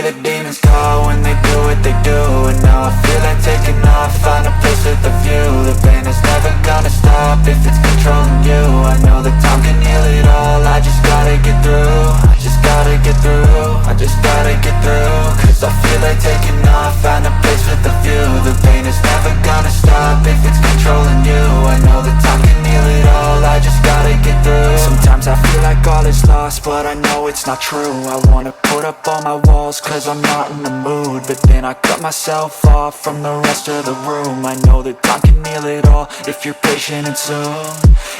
the demons call when they do what they do. And now I feel like taking off, find a place with a view. The pain is never gonna stop if it's controlling you. I know that time can heal it all, I just gotta get through. I just gotta get through, I just gotta get through. Cause I feel like taking off, find a place with a view. The pain is never gonna stop if it's controlling you. I know that time can heal it all, I just gotta get through. Sometimes I feel like all is lost, but I know it's not true. I wanna put up all my walls cause I'm not in the mood, but then I cut myself off from the rest of the room. I know that time can heal it all if you're patient and soon.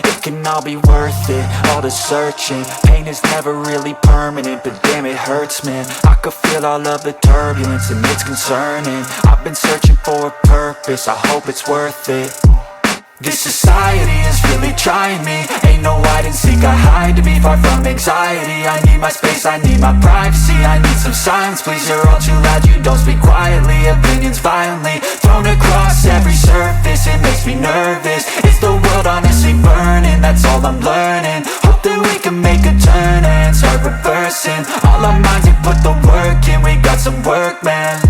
It can all be worth it, all the searching. Pain is never really permanent, but damn it hurts, man. I could feel all of the turbulence and it's concerning. I've been searching for a purpose, I hope it's worth it. This society is really trying me. Ain't no hide and seek, I hide to be far from anxiety. I need my space, I need my privacy. I need some silence, please, you're all too loud. You don't speak quietly, opinions violently thrown across every surface. It makes me nervous, it's the world honestly burning. That's all I'm learning, hope that we can make a turn and start reversing. All our minds, we put the work in, we got some work, man.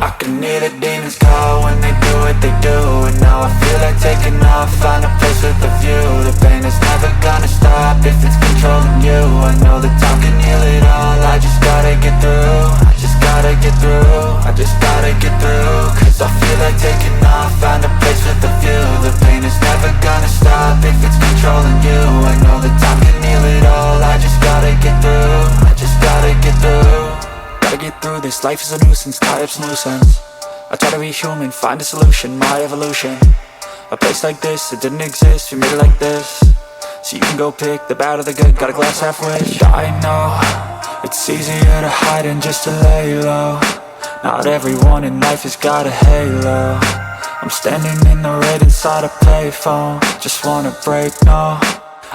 I can hear the demons call when they do what they do. And now I feel like taking off, find a place with a view. The pain is never gonna stop if it's controlling you. I know that time can heal it all, I just gotta get through. I just gotta get through, I just gotta get through. Cause I feel like taking off, find a place with a view. The pain is never gonna stop if it's controlling you. I know that time can heal it all, I just gotta get through. I just gotta get through. Gotta get through this, life is a nuisance, tie up some loose ends. I try to be human, find a solution, my evolution. A place like this, it didn't exist, we made it like this. So you can go pick the bad or the good, got a glass halfway. I know, it's easier to hide than just to lay low. Not everyone in life has got a halo. I'm standing in the red inside a payphone, just wanna break, no.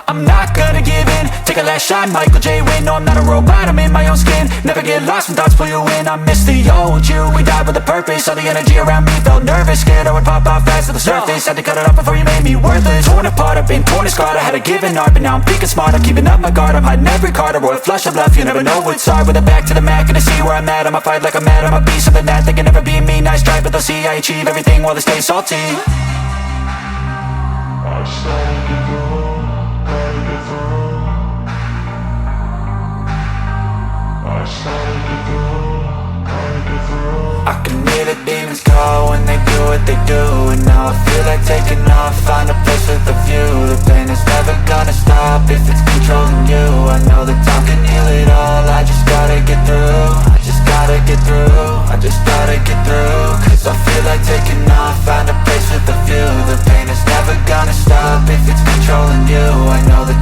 I'm not gonna give in, take a last shot, Michael J. Win. No, I'm not a robot, I'm in my own skin. Never get lost when thoughts pull you in. I miss the old you, we died with a purpose. All the energy around me felt nervous, scared I would pop off fast to the surface. Had to cut it off before you made me worthless. Torn apart, I've been torn and scarred. I had a given art, but now I'm thinking smart. I'm keeping up my guard, I'm hiding every card. A royal flush of love, you never know what's hard. With a back to the mat, gonna see where I'm at. I'ma fight like I'm mad, I'ma be something that they can never be me. Nice try, but they'll see I achieve everything while they stay salty. I can hear the demons call when they do what they do. And now I feel like taking off, find a place with a view. The pain is never gonna stop if it's controlling you. I know that time can heal it all, I just gotta get through. I just gotta get through, I just gotta get through. Cause I feel like taking off, find a place with a view. The pain is never gonna stop if it's controlling you. I know that